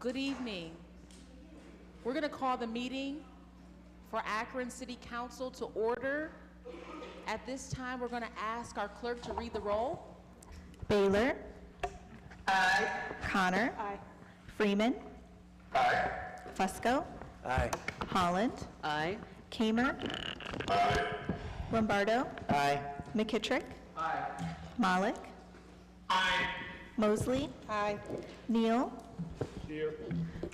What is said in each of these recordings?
Good evening. We're going to call the meeting for Akron City Council to order. At this time, we're going to ask our clerk to read the roll. Baylor. Aye. Connor. Aye. Freeman. Aye. Fusco. Aye. Holland. Aye. Kamer. Aye. Lombardo. Aye. McKittrick. Aye. Malik. Aye. Mosley. Aye. Neal. Here.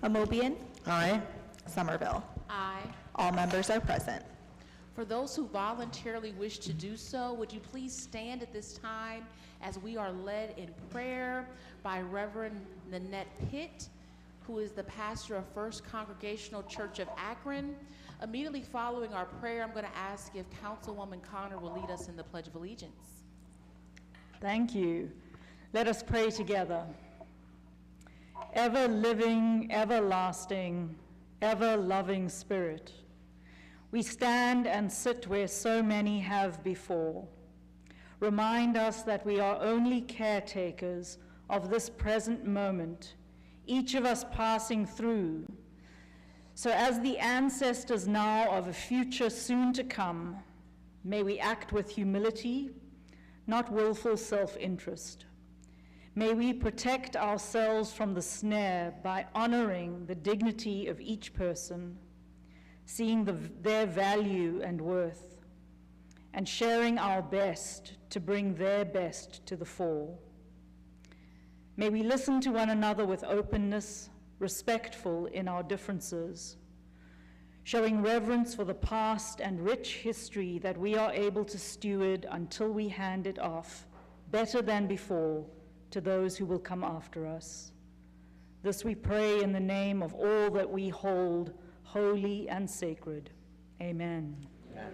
Amobian. Aye. Somerville. Aye. All members are present. For those who voluntarily wish to do so, would you please stand at this time as we are led in prayer by Reverend Nanette Pitt, who is the pastor of First Congregational Church of Akron. Immediately following our prayer, I'm going to ask if Councilwoman Connor will lead us in the Pledge of Allegiance. Thank you. Let us pray together. Ever living, everlasting, ever loving Spirit, we stand and sit where so many have before. Remind us that we are only caretakers of this present moment, each of us passing through. So as the ancestors now of a future soon to come, may we act with humility, not willful self-interest. May we protect ourselves from the snare by honoring the dignity of each person, seeing their value and worth, and sharing our best to bring their best to the fore. May we listen to one another with openness, respectful in our differences, showing reverence for the past and rich history that we are able to steward until we hand it off, better than before, to those who will come after us. This we pray in the name of all that we hold holy and sacred. Amen. Amen.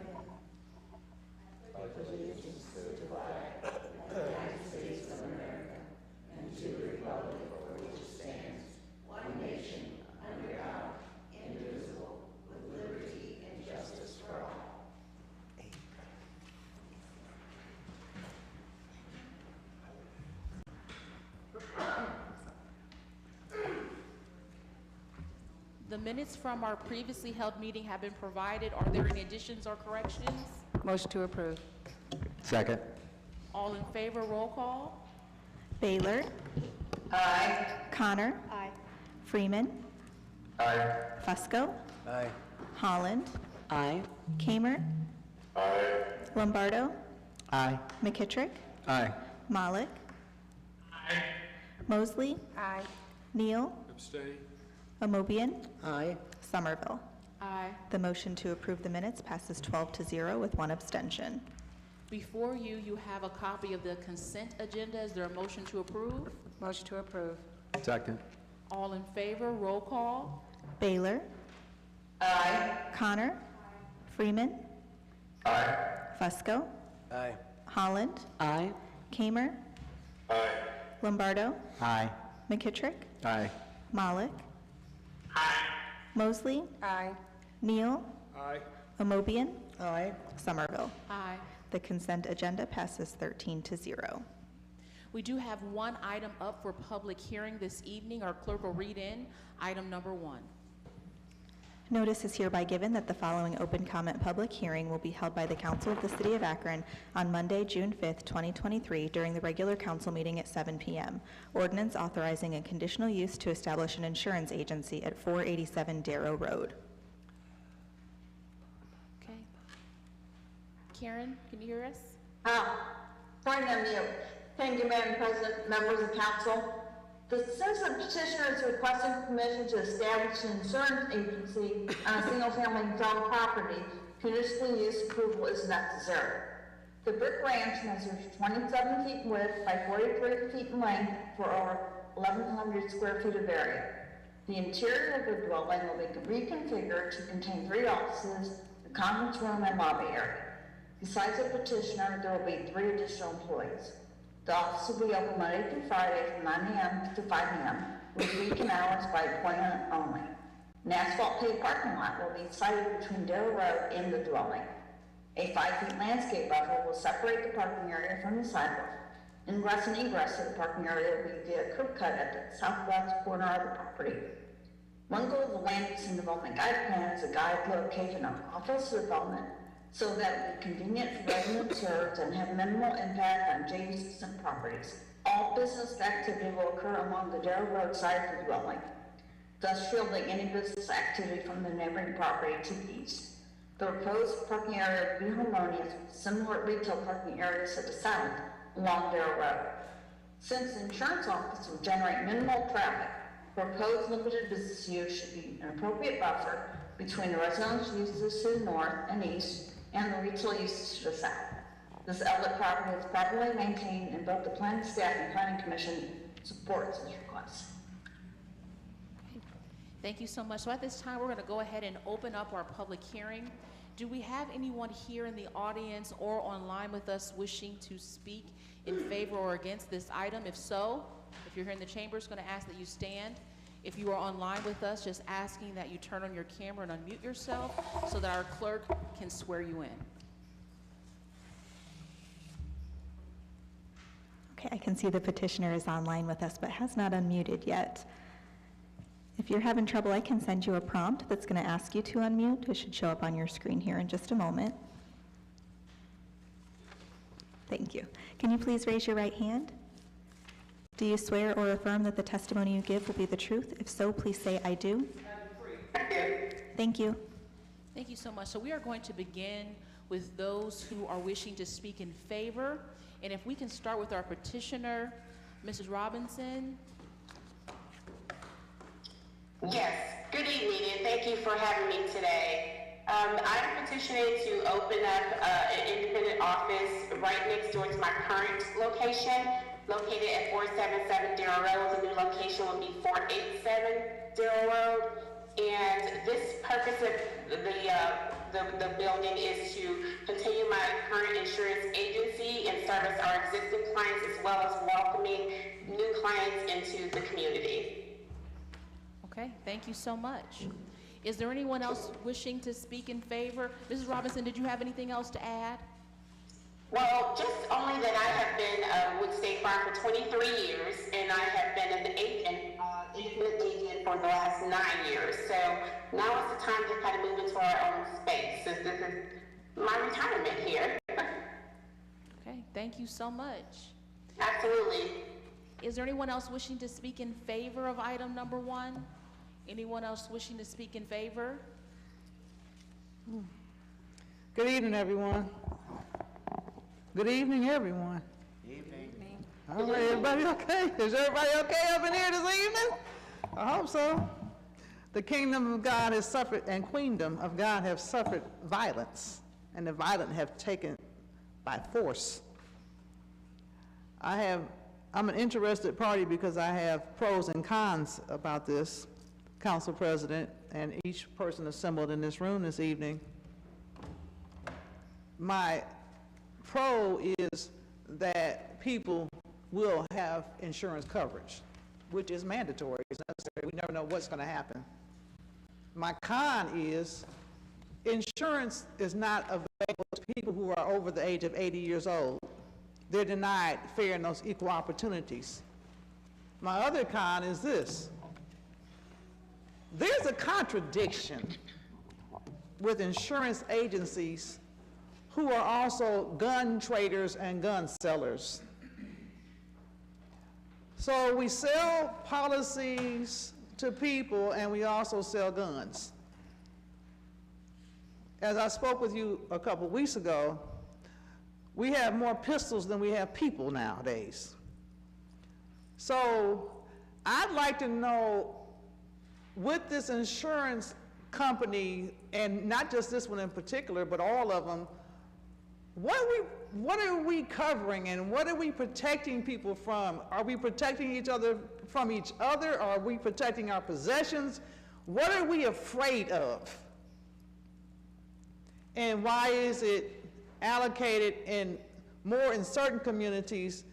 The minutes from our previously held meeting have been provided. Are there any additions or corrections? Motion to approve. Second. All in favor, roll call. Baylor. Aye. Connor. Aye. Freeman. Aye. Fusco. Aye. Holland. Aye. Kamer. Aye. Lombardo. Aye. McKittrick. Aye. Malik. Aye. Mosley. Aye. Neal. Abstain. Amobian. Aye. Somerville. Aye. The motion to approve the minutes passes 12-0 with one abstention. Before you, you have a copy of the consent agenda. Is there a motion to approve? Motion to approve. Second. All in favor, roll call. Baylor. Aye. Connor. Freeman. Aye. Fusco. Aye. Holland. Aye. Kamer. Aye. Lombardo. Aye. McKittrick. Aye. Malik. Aye. Mosley. Aye. Neal. Aye. Amobian. Aye. Somerville. Aye. The consent agenda passes 13-0. We do have one item up for public hearing this evening. Our clerk will read in item number 1. Notice is hereby given that the following open comment public hearing will be held by the Council of the City of Akron on Monday, June 5th, 2023, during the regular council meeting at 7 p.m. Ordinance authorizing a conditional use to establish an insurance agency at 487 Darrow Road. Okay. Karen, can you hear us? Point of view. Thank you, Madam President, members of council. The citizen petitioner is requesting permission to establish an insurance agency on a single-family dwelling property. Conditional use approval is necessary. The brick ranch measures 27 feet in width by 43 feet in length for over 1,100 square feet of area. The interior of the dwelling will be reconfigured to contain 3 offices, a conference room, and lobby area. Besides the petitioner, there will be 3 additional employees. The office will be open Monday through Friday from 9 a.m. to 5 p.m. with weekend hours by appointment only. An asphalt paved parking lot will be sited between Darrow Road and the dwelling. A 5-foot landscape buffer will separate the parking area from the sidewalk. Ingress and egress to the parking area will be via curb cut at the southwest corner of the property. One goal of the Land Use and Development Guide Plan is a guide location of office development so that it will be convenient for residents served and have minimal impact on adjacent properties. All business activity will occur along the Darrow Road side of the dwelling, thus shielding any business activity from the neighboring property to the east. The proposed parking area will be harmonious with similar retail parking areas to the south along Darrow Road. Since the insurance office will generate minimal traffic, proposed limited business use should be an appropriate buffer between the residential uses to the north and east and the retail uses to the south. This outlet property is properly maintained, and both the planning staff and planning commission supports this request. Thank you so much. So at this time, we're going to go ahead and open up our public hearing. Do we have anyone here in the audience or online with us wishing to speak in favor or against this item? If so, if you're here in the chamber, it's going to ask that you stand. If you are online with us, just asking that you turn on your camera and unmute yourself so that our clerk can swear you in. Okay, I can see the petitioner is online with us but has not unmuted yet. If you're having trouble, I can send you a prompt that's going to ask you to unmute. It should show up on your screen here in just a moment. Thank you. Can you please raise your right hand? Do you swear or affirm that the testimony you give will be the truth? If so, please say, I do. Thank you. Thank you so much. So we are going to begin with those who are wishing to speak in favor. And if we can start with our petitioner, Mrs. Robinson. Yes, good evening, and thank you for having me today. I'm petitioning to open up an independent office right next door to my current location, located at 477 Darrow Road. The new location will be 487 Darrow Road. And this purpose of the building is to continue my current insurance agency and service our existing clients, as well as welcoming new clients into the community. Okay, thank you so much. Is there anyone else wishing to speak in favor? Mrs. Robinson, did you have anything else to add? Well, just only that I have been with State Farm for 23 years, and I have been an independent agent for the last 9 years. So now is the time to kind of move into our own space, since this is my retirement here. Okay, thank you so much. Absolutely. Is there anyone else wishing to speak in favor of item number 1? Anyone else wishing to speak in favor? Good evening, everyone. Good evening, everyone. Evening. All right, everybody okay? Is everybody okay up in here this evening? I hope so. The kingdom of God has suffered, and queendom of God have suffered violence, and the violent have taken by force. I'm an interested party because I have pros and cons about this, Council President, and each person assembled in this room this evening. My pro is that people will have insurance coverage, which is mandatory. It's necessary. We never know what's going to happen. My con is insurance is not available to people who are over the age of 80 years old. They're denied fair and those equal opportunities. My other con is this. There's a contradiction with insurance agencies who are also gun traders and gun sellers. So we sell policies to people and we also sell guns. As I spoke with you a couple weeks ago, we have more pistols than we have people nowadays. So I'd like to know, with this insurance company, and not just this one in particular, but all of them, what are we covering and what are we protecting people from? Are we protecting each other from each other? Or are we protecting our possessions? What are we afraid of? And why is it allocated more in certain communities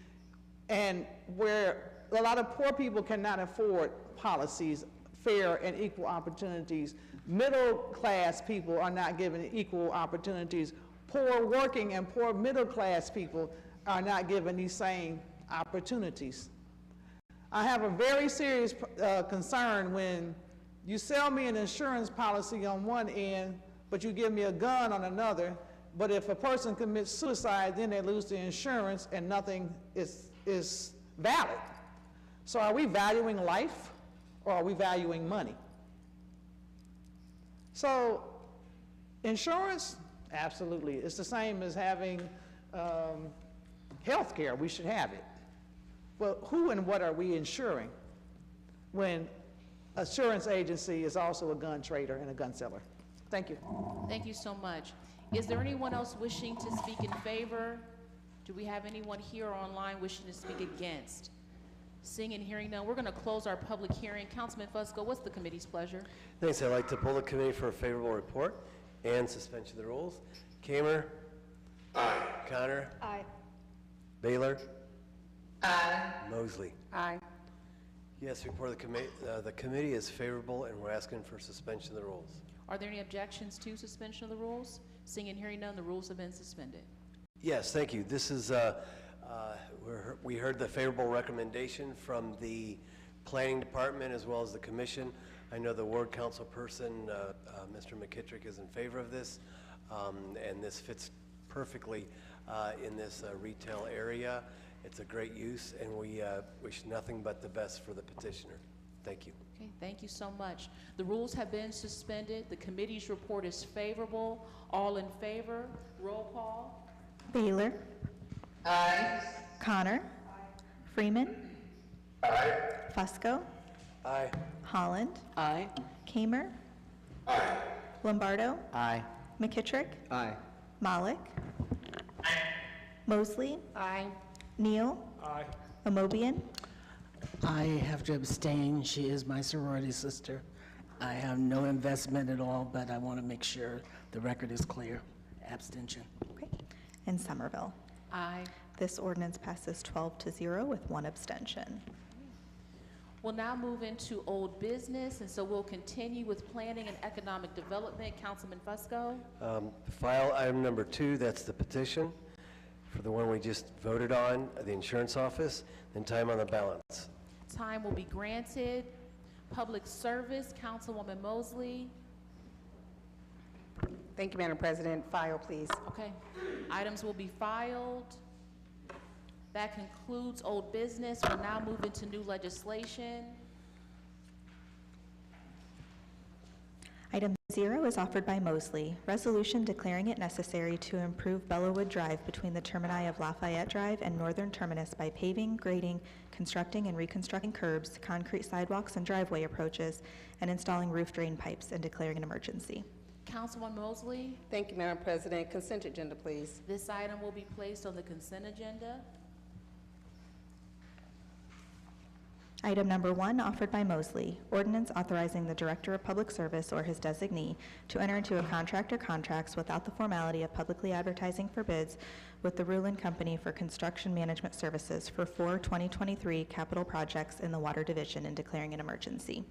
and where a lot of poor people cannot afford policies, fair and equal opportunities? Middle class people are not given equal opportunities. Poor working and poor middle class people are not given these same opportunities. I have a very serious concern when You sell me an insurance policy on one end, but you give me a gun on another. But if a person commits suicide, then they lose the insurance and nothing is valid. So are we valuing life or are we valuing money? So insurance, absolutely. It's the same as having health care. We should have it. Well, who and what are we insuring when assurance agency is also a gun trader and a gun seller? Thank you. Thank you so much. Is there anyone else wishing to speak in favor? Do we have anyone here or online wishing to speak against? Seeing and hearing none, we're going to close our public hearing. Councilman Fusco, what's the committee's pleasure? Thanks. I'd like to pull the committee for a favorable report and suspension of the rules. Kamer? Aye. Connor? Aye. Baylor? Aye. Mosley? Aye. Yes, report of the committee. The committee is favorable, and we're asking for suspension of the rules. Are there any objections to suspension of the rules? Seeing and hearing none, the rules have been suspended. Yes, thank you. This is, we heard the favorable recommendation from the planning department as well as the commission. I know the ward council person, Mr. McKittrick, is in favor of this, and this fits perfectly in this retail area. It's a great use, and we wish nothing but the best for the petitioner. Thank you. Okay, thank you so much. The rules have been suspended. The committee's report is favorable. All in favor? Roll call. Baylor? Aye. Connor? Freeman? Aye. Fusco? Aye. Holland? Aye. Kamer? Aye. Lombardo? Aye. McKittrick? Aye. Malik? Mosley? Aye. Neal? Aye. Amobian? I have to abstain. She is my sorority sister. I have no investment at all, but I want to make sure the record is clear. Abstention. Okay. And Somerville? Aye. This ordinance passes 12-0 with one abstention. We'll now move into old business, and so we'll continue with planning and economic development. Councilman Fusco. File item number 2, that's the petition for the one we just voted on, the insurance office, then time on the balance. Time will be granted. Public service, Councilwoman Mosley. Thank you, Madam President. File, please. Okay. Items will be filed. That concludes old business. We'll now move into new legislation. Item 0 is offered by Mosley. Resolution declaring it necessary to improve Bellawood Drive between the termini of Lafayette Drive and Northern Terminus by paving, grading, constructing and reconstructing curbs, concrete sidewalks and driveway approaches, and installing roof drain pipes and declaring an emergency. Councilwoman Mosley. Thank you, Madam President. Consent agenda, please. This item will be placed on the consent agenda. Item number 1, offered by Mosley. Ordinance authorizing the Director of Public Service or his designee to enter into a contract or contracts without the formality of publicly advertising for bids with the Rulin Company for construction management services for 4 2023 capital projects in the Water Division and declaring an emergency.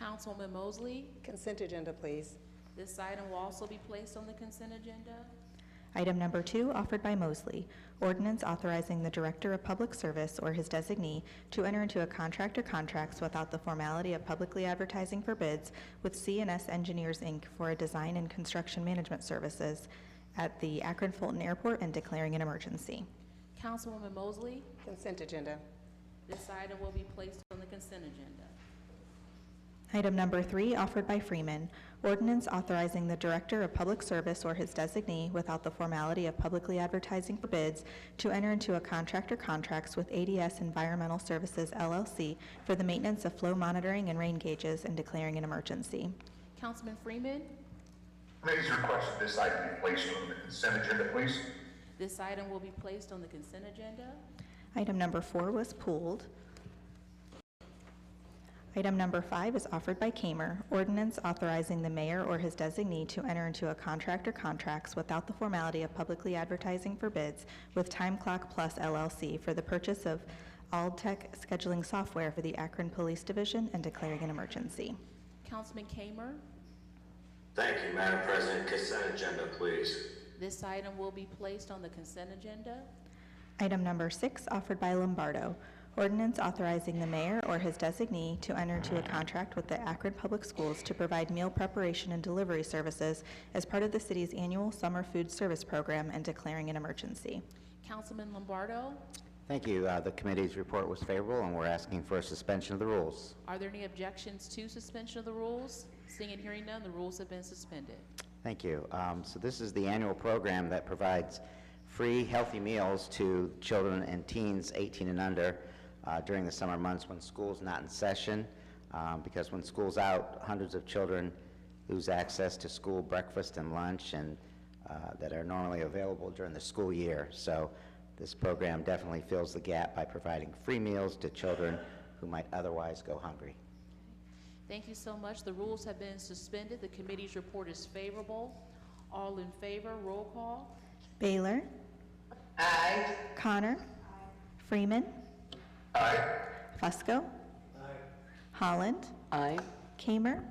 Councilwoman Mosley. Consent agenda, please. This item will also be placed on the consent agenda. Item number 2, offered by Mosley. Ordinance authorizing the Director of Public Service or his designee to enter into a contract or contracts without the formality of publicly advertising for bids with C&S Engineers, Inc. for a design and construction management services at the Akron Fulton Airport and declaring an emergency. Councilwoman Mosley. Consent agenda. This item will be placed on the consent agenda. Item number 3, offered by Freeman. Ordinance authorizing the Director of Public Service or his designee without the formality of publicly advertising for bids to enter into a contract or contracts with ADS Environmental Services, LLC for the maintenance of flow monitoring and rain gauges and declaring an emergency. Councilman Freeman. Committee's requested this item be placed on the consent agenda, please. This item will be placed on the consent agenda. Item number 4 was pulled. Item number 5 is offered by Kamer. Ordinance authorizing the mayor or his designee to enter into a contract or contracts without the formality of publicly advertising for bids with Time Clock Plus LLC for the purchase of Aldtech scheduling software for the Akron Police Division and declaring an emergency. Councilman Kamer. Thank you, Madam President. Consent agenda, please. This item will be placed on the consent agenda. Item number 6, offered by Lombardo. Ordinance authorizing the mayor or his designee to enter into a contract with the Akron Public Schools to provide meal preparation and delivery services as part of the city's annual summer food service program and declaring an emergency. Councilman Lombardo, Thank you. The committee's report was favorable, and we're asking for a suspension of the rules. are there any objections to suspension of the rules? Seeing and hearing none, the rules have been suspended. Thank you. So this is the annual program that provides free, healthy meals to children and teens 18 and under during the summer months when school's not in session, because when school's out, hundreds of children lose access to school breakfast and lunch and that are normally available during the school year. So this program definitely fills the gap by providing free meals to children who might otherwise go hungry. Thank you so much. The rules have been suspended. The committee's report is favorable. All in favor, roll call. Baylor. Aye. Connor. Freeman. Aye. Fusco. Holland. Aye. Kamer.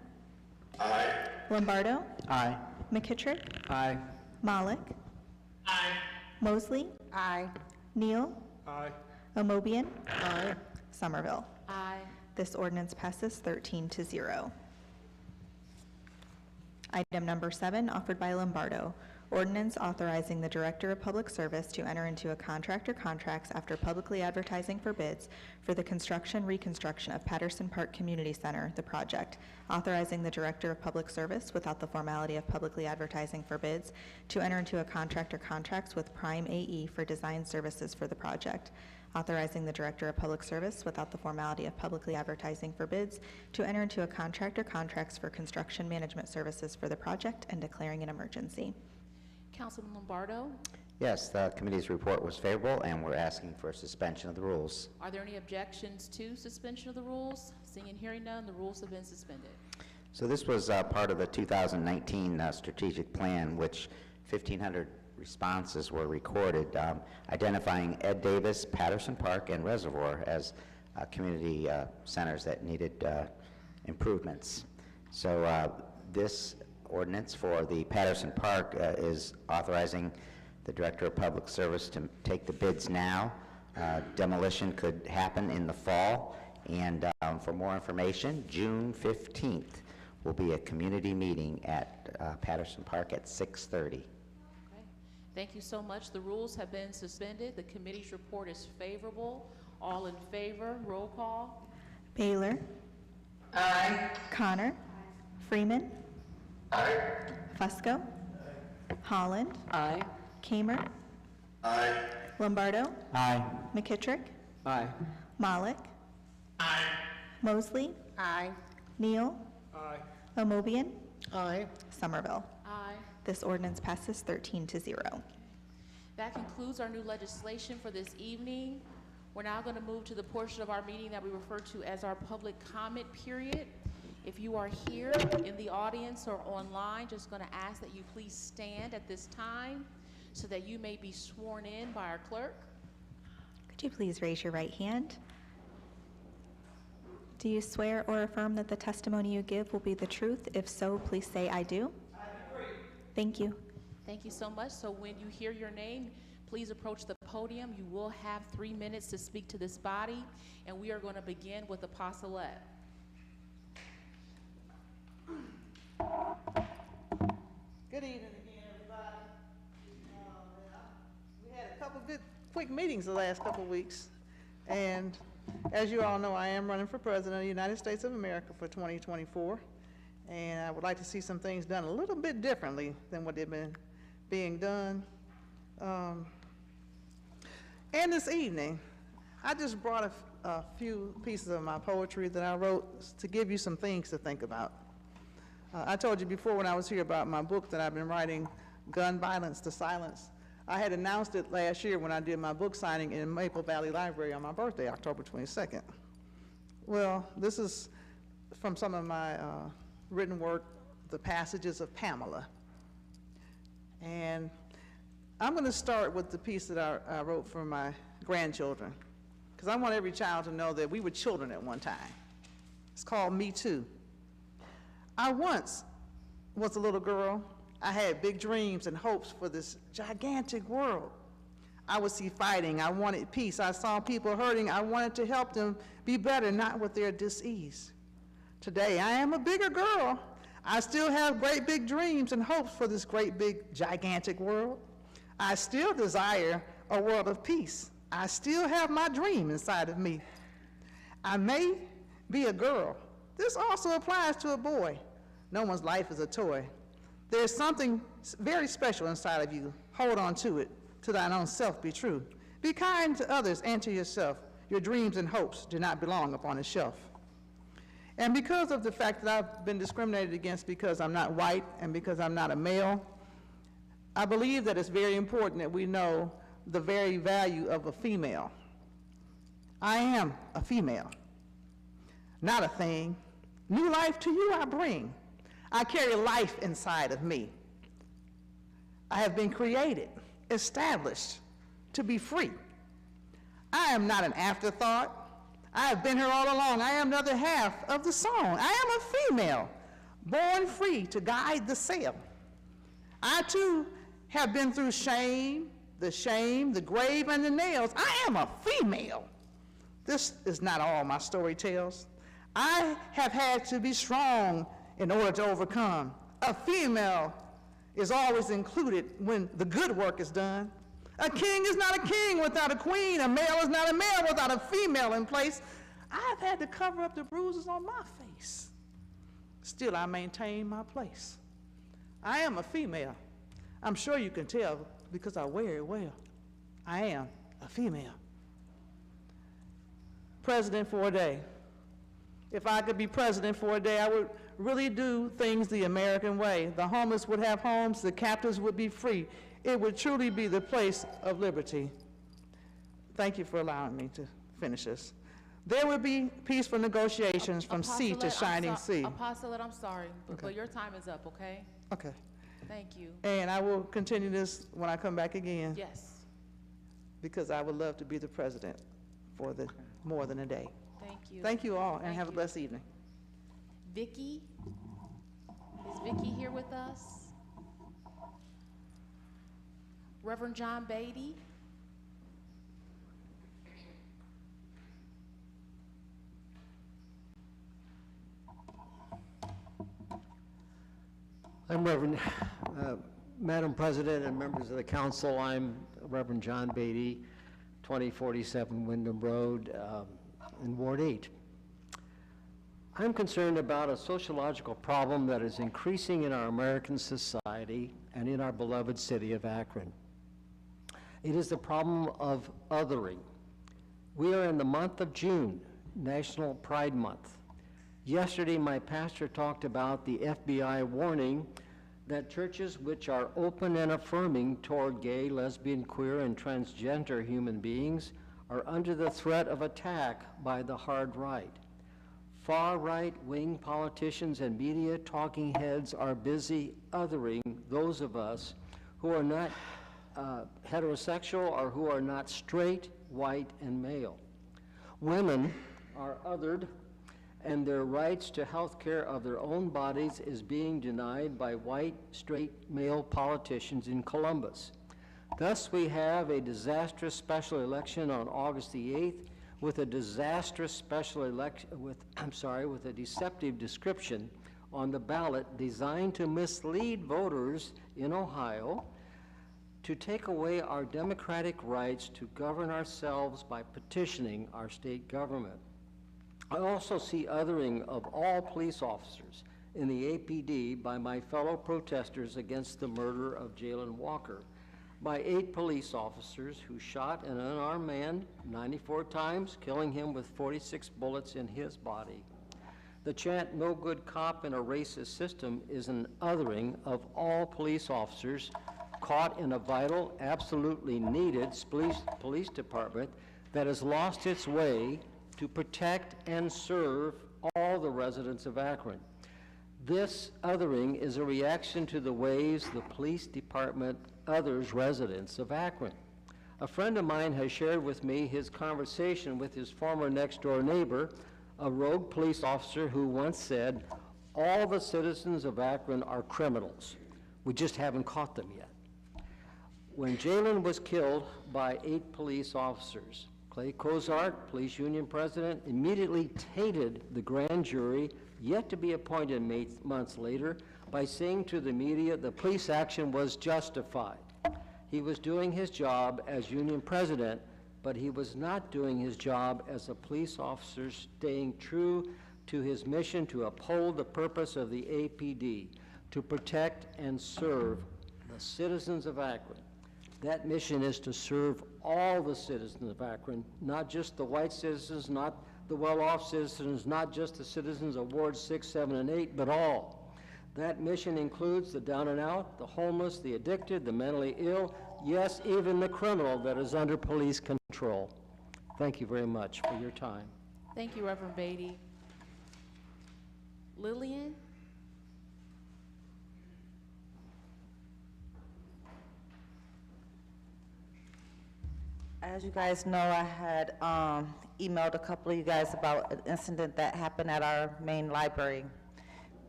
Aye. Lombardo. Aye. McKittrick. Aye. Malik. Mosley. Aye. Neal. Aye. Omobian. Somerville. Aye. This ordinance passes 13-0. Item number 7, offered by Lombardo. Ordinance authorizing the Director of Public Service to enter into a contract or contracts after publicly advertising for bids for the construction reconstruction of Patterson Park Community Center, the project. Authorizing the Director of Public Service, without the formality of publicly advertising for bids, to enter into a contract or contracts with Prime AE for design services for the project. Authorizing the Director of Public Service, without the formality of publicly advertising for bids, to enter into a contract or contracts for construction management services for the project and declaring an emergency. Councilman Lombardo, Yes, the committee's report was favorable, and we're asking for a suspension of the rules. are there any objections to suspension of the rules? Seeing and hearing none, the rules have been suspended. So this was part of the 2019 strategic plan, which 1,500 responses were recorded, identifying Ed Davis, Patterson Park, and Reservoir as community centers that needed improvements. So this ordinance for the Patterson Park is authorizing the Director of Public Service to take the bids now. Demolition could happen in the fall, and for more information, June 15th will be a community meeting at Patterson Park at 6:30. Okay. Thank you so much. The rules have been suspended. The committee's report is favorable. All in favor, roll call. Baylor. Aye. Connor. Freeman. Aye. Fusco. Holland. Aye. Kamer. Aye. Lombardo. Aye. McKittrick. Aye. Malik. Mosley. Aye. Neal. Omobian. Aye. Somerville. Aye. This ordinance passes 13-0. That concludes our new legislation for this evening. We're now going to move to the portion of our meeting that we refer to as our public comment period. If you are here in the audience or online, just going to ask that you please stand at this time so that you may be sworn in by our clerk. Could you please raise your right hand? Do you swear or affirm that the testimony you give will be the truth? If so, please say, "I do." I agree. Thank you. Thank you so much. So when you hear your name, please approach the podium. You will have 3 minutes to speak to this body, and we are going to begin with Apostolette. Good evening again, everybody. We had a couple of quick meetings the last couple of weeks, and as you all know, I am running for President of the United States of America for 2024, and I would like to see some things done a little bit differently than what they've been being done. And this evening, I just brought a few pieces of my poetry that I wrote to give you some things to think about. I told you before when I was here about my book that I've been writing, Gun Violence to Silence. I had announced it last year when I did my book signing in Maple Valley Library on my birthday, October 22nd. Well, this is from some of my written work, The Passages of Pamela. And I'm going to start with the piece that I wrote for my grandchildren, because I want every child to know that we were children at one time. It's called Me Too. I once was a little girl. I had big dreams and hopes for this gigantic world. I would see fighting. I wanted peace. I saw people hurting. I wanted to help them be better, not with their dis-ease. Today, I am a bigger girl. I still have great big dreams and hopes for this great big gigantic world. I still desire a world of peace. I still have my dream inside of me. I may be a girl. This also applies to a boy. No one's life is a toy. There's something very special inside of you. Hold on to it. To thine own self be true. Be kind to others and to yourself. Your dreams and hopes do not belong upon a shelf. And because of the fact that I've been discriminated against because I'm not white and because I'm not a male, I believe that it's very important that we know the very value of a female. I am a female, not a thing. New life to you I bring. I carry life inside of me. I have been created, established to be free. I am not an afterthought. I have been here all along. I am the other half of the song. I am a female, born free to guide the sail. I too have been through shame, the grave, and the nails. I am a female. This is not all my story tells. I have had to be strong in order to overcome. A female is always included when the good work is done. A king is not a king without a queen. A male is not a male without a female in place. I've had to cover up the bruises on my face. Still, I maintain my place. I am a female. I'm sure you can tell because I wear it well. I am a female. President for a day. If I could be president for a day, I would really do things the American way. The homeless would have homes, the captives would be free. It would truly be the place of liberty. Thank you for allowing me to finish this. There would be peaceful negotiations from sea to shining sea. Apostolate, I'm sorry, but your time is up, okay? Okay. Thank you. And I will continue this when I come back again. Yes. Because I would love to be the president for the more than a day. Thank you. Thank you all, and Thank have a you. blessed evening. Vicky? Is Vicky here with us? Reverend John Beatty? I'm Madam President and members of the council, I'm Reverend John Beatty, 2047 Wyndham Road in Ward 8. I'm concerned about a sociological problem that is increasing in our American society and in our beloved city of Akron. It is the problem of othering. We are in the month of June, National Pride Month. Yesterday, my pastor talked about the FBI warning that churches which are open and affirming toward gay, lesbian, queer, and transgender human beings are under the threat of attack by the hard right. Far right-wing politicians and media talking heads are busy othering those of us who are not heterosexual or who are not straight, white, and male. Women are othered, and their rights to health care of their own bodies is being denied by white, straight, male politicians in Columbus. Thus, we have a disastrous special election on August the 8th with a disastrous special election, with a deceptive description on the ballot designed to mislead voters in Ohio to take away our democratic rights to govern ourselves by petitioning our state government. I also see othering of all police officers in the APD by my fellow protesters against the murder of Jalen Walker, by 8 police officers who shot an unarmed man 94 times, killing him with 46 bullets in his body. The chant, "No good cop in a racist system," is an othering of all police officers caught in a vital, absolutely needed police department that has lost its way to protect and serve all the residents of Akron. This othering is a reaction to the ways the police department others residents of Akron. A friend of mine has shared with me his conversation with his former next-door neighbor, a rogue police officer who once said, "All the citizens of Akron are criminals. We just haven't caught them yet." When Jalen was killed by 8 police officers. Clay Cozart, police union president, immediately tainted the grand jury, yet to be appointed months later, by saying to the media the police action was justified. He was doing his job as union president, but he was not doing his job as a police officer, staying true to his mission to uphold the purpose of the APD, to protect and serve the citizens of Akron. That mission is to serve all the citizens of Akron, not just the white citizens, not the well-off citizens, not just the citizens of Wards 6, 7, and 8, but all. That mission includes the down and out, the homeless, the addicted, the mentally ill, yes, even the criminal that is under police control. Thank you very much for your time. Thank you, Reverend Beatty. Lillian? As you guys know, I had emailed a couple of you guys about an incident that happened at our main library.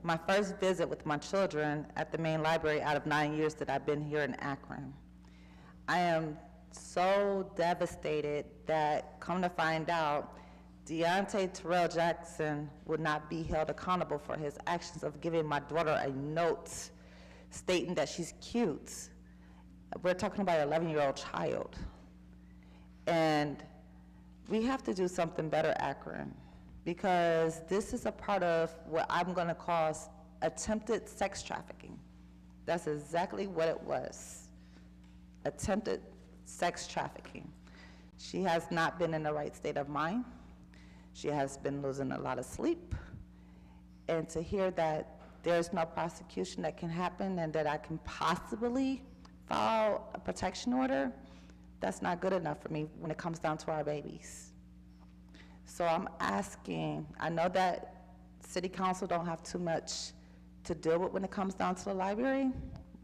My first visit with my children at the main library out of 9 years that I've been here in Akron. I am so devastated that, come to find out, Deontay Terrell Jackson would not be held accountable for his actions of giving my daughter a note stating that she's cute. We're talking about an 11-year-old child. And we have to do something better, Akron, because this is a part of what I'm going to call attempted sex trafficking. That's exactly what it was, attempted sex trafficking. She has not been in the right state of mind. She has been losing a lot of sleep. And to hear that there's no prosecution that can happen and that I can possibly file a protection order, that's not good enough for me when it comes down to our babies. So I'm asking, I know that city council don't have too much to deal with when it comes down to the library,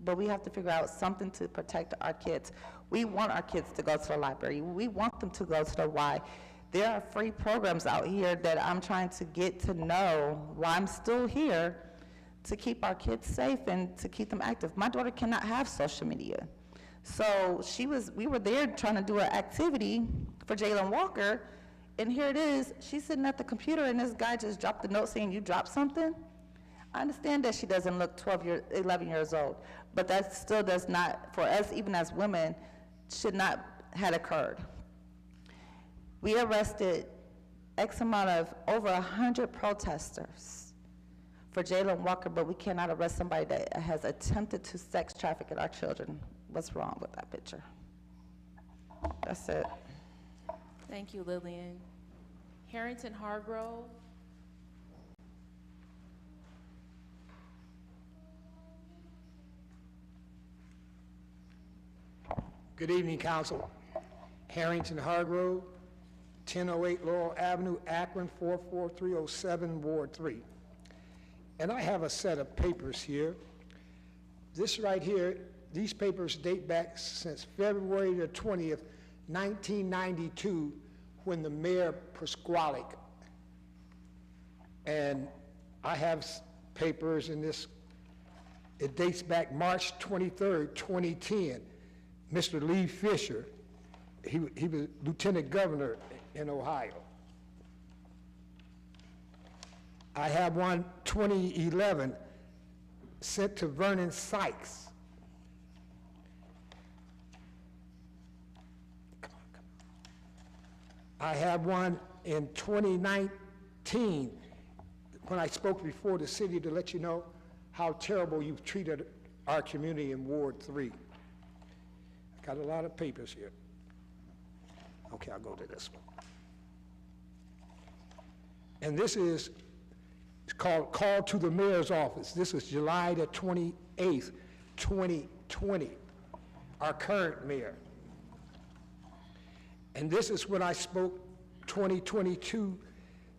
but we have to figure out something to protect our kids. We want our kids to go to the library. We want them to go to the Y. There are free programs out here that I'm trying to get to know while I'm still here to keep our kids safe and to keep them active. My daughter cannot have social media. So we were there trying to do an activity for Jalen Walker, and here it is, she's sitting at the computer and this guy just dropped a note saying, you dropped something? I understand that she doesn't look 11 years old, but that still does not, for us, even as women, should not have occurred. We arrested X amount of over 100 protesters for Jalen Walker, but we cannot arrest somebody that has attempted to sex traffic our children. What's wrong with that picture? That's it. Thank you, Lillian. Harrington Hargrove. Good evening, Council. Harrington Hargrove, 1008 Laurel Avenue, Akron, 44307, Ward 3. And I have a set of papers here. This right here, these papers date back since February the 20th, 1992, when the mayor Pasquale. And I have papers in this, it dates back March 23rd, 2010. Mr. Lee Fisher, he was lieutenant governor in Ohio. I have one 2011 sent to Vernon Sykes. I have one in 2019 when I spoke before the city to let you know how terrible you've treated our community in Ward 3. I've got a lot of papers here. Okay, I'll go to this one. And this is, it's called Call to the Mayor's Office. This is July the 28th, 2020, our current mayor. And this is when I spoke 2022,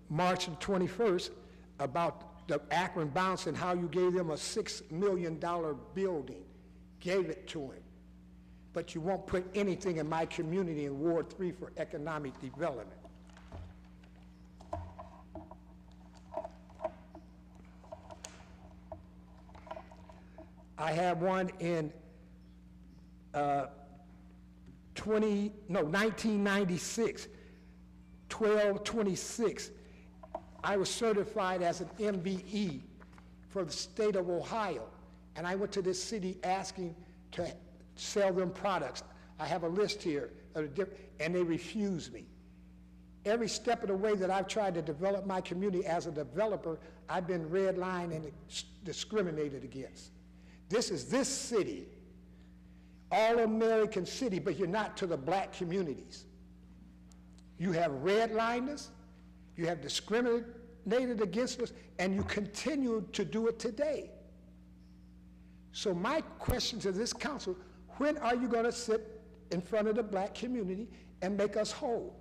March the 21st, about the Akron Bounce and how you gave them a $6 million building, gave it to him. But you won't put anything in my community in Ward 3 for economic development. I have one in 1996, 12/26, I was certified as an MBE for the state of Ohio. And I went to this city asking to sell them products. I have a list here, and they refused me. Every step of the way that I've tried to develop my community as a developer, I've been redlined and discriminated against. This is this city, all-American city, but you're not to the black communities. You have redlined us, you have discriminated against us, and you continue to do it today. So my question to this council, when are you going to sit in front of the black community and make us whole?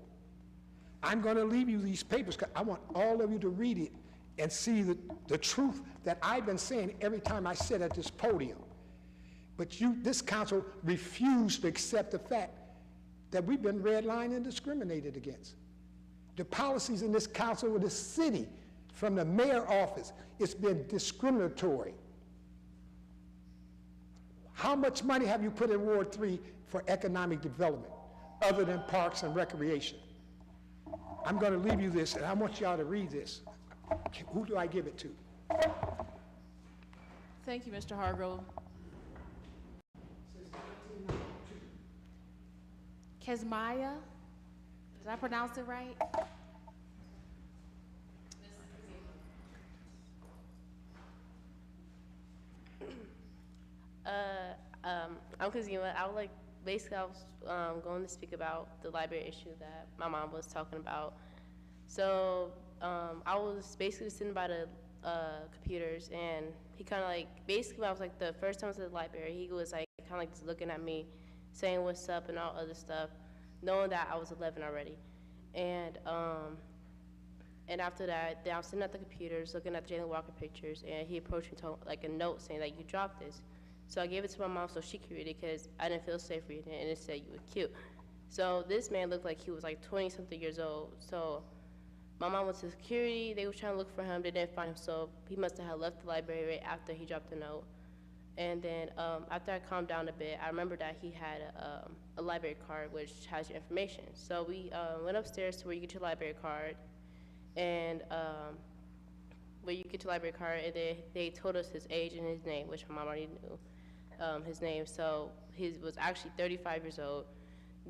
I'm going to leave you these papers because I want all of you to read it and see the truth that I've been saying every time I sit at this podium. But this council refused to accept the fact that we've been redlined and discriminated against. The policies in this council of this city, from the mayor office, it's been discriminatory. How much money have you put in Ward 3 for economic development, other than parks and recreation? I'm going to leave you this, and I want y'all to read this. Who do I give it to? Thank you, Mr. Hargrove. Kesmaya, did I pronounce it right? I'm Kazima. I was going to speak about the library issue that my mom was talking about. So I was basically sitting by the computers, and he kind of basically when I was the first time I was at the library, he was kind of just looking at me, saying what's up and all other stuff, knowing that I was 11 already. And after that, then I was sitting at the computers looking at the Jalen Walker pictures, and he approached me to a note saying that you dropped this. So I gave it to my mom so she could read it because I didn't feel safe reading it, and it said you were cute. So this man looked like he was 20-something years old. So my mom went to security. They were trying to look for him. They didn't find him, so he must have left the library right after he dropped the note. And then after I calmed down a bit, I remember that he had a library card which has your information. So we went upstairs to where you get your library card, and and they told us his age and his name, which my mom already knew his name. So he was actually 35 years old.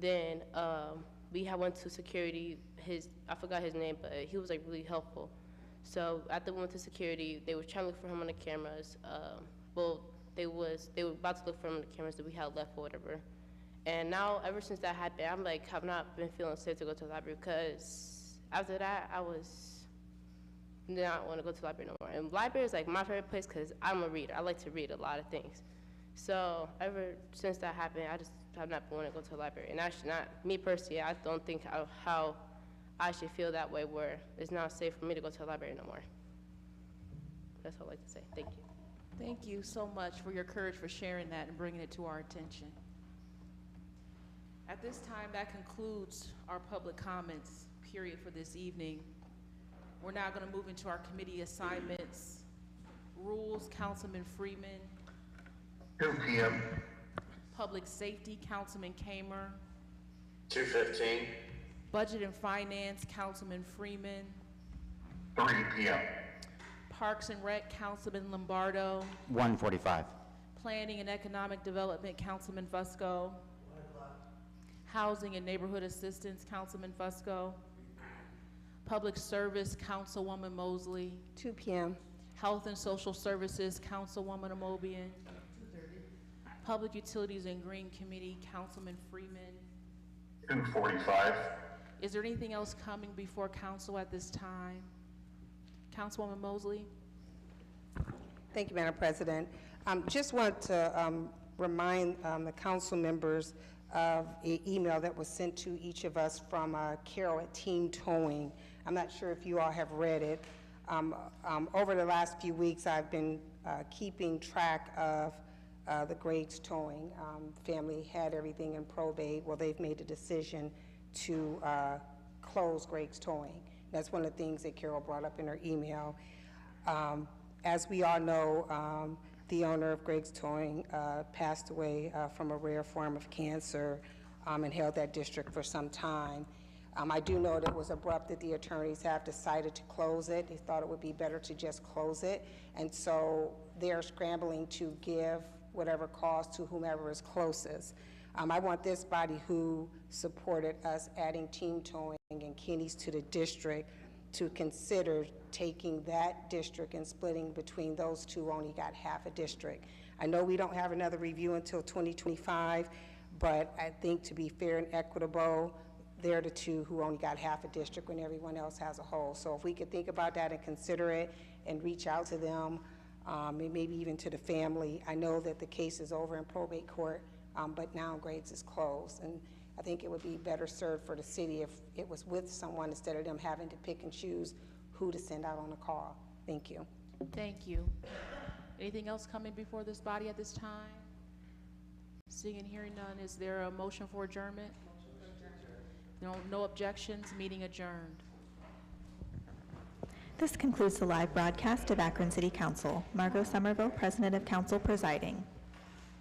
Then we went to security. I forgot his name, but he was really helpful. So after we went to security, they were trying to look for him on the cameras. They were about to look for him on the cameras that we had left or whatever. And now, ever since that happened, I'm have not been feeling safe to go to the library because after that, I did not want to go to the library no more. And library is my favorite place because I'm a reader. I like to read a lot of things. So ever since that happened, I just have not been wanting to go to the library. And actually, not me personally, I don't think how I should feel that way where it's not safe for me to go to the library no more. That's all I'd like to say. Thank you. Thank you so much for your courage for sharing that and bringing it to our attention. At this time, that concludes our public comments period for this evening. We're now going to move into our committee assignments. Rules, Councilman Freeman. 2 p.m. Public Safety, Councilman Kamer. 2:15. Budget and Finance, Councilman Freeman. 3 p.m. Parks and Rec, Councilman Lombardo. 1:45. Planning and Economic Development, Councilman Fusco. Housing and Neighborhood Assistance, Councilman Fusco. Public Service, Councilwoman Mosley. 2 p.m. Health and Social Services, Councilwoman Amobian. 2:30. Public Utilities and Green Committee, Councilman Freeman. 2:45. Is there anything else coming before council at this time? Councilwoman Mosley. Thank you, Madam President. Just want to remind the council members of an email that was sent to each of us from Carol at Team Towing. I'm not sure if you all have read it. Over the last few weeks, I've been keeping track of the Greg's Towing. Family had everything in probate. Well, they've made a decision to close Greg's Towing. That's one of the things that Carol brought up in her email. As we all know, the owner of Greg's Towing passed away from a rare form of cancer and held that district for some time. I do know that it was abrupt that the attorneys have decided to close it. They thought it would be better to just close it. And so they're scrambling to give whatever cost to whomever is closest. I want this body who supported us adding team towing and Kenny's to the district to consider taking that district and splitting between those two who only got half a district. I know we don't have another review until 2025, but I think to be fair and equitable, they're the two who only got half a district when everyone else has a whole. So if we could think about that and consider it and reach out to them, and maybe even to the family. I know that the case is over in probate court, but now Grades is closed. And I think it would be better served for the city if it was with someone instead of them having to pick and choose who to send out on a call. Thank you. Thank you. Anything else coming before this body at this time? Seeing and hearing none, is there a motion for adjournment? No objections, meeting adjourned. This concludes the live broadcast of Akron City Council. Margot Somerville, President of Council, presiding.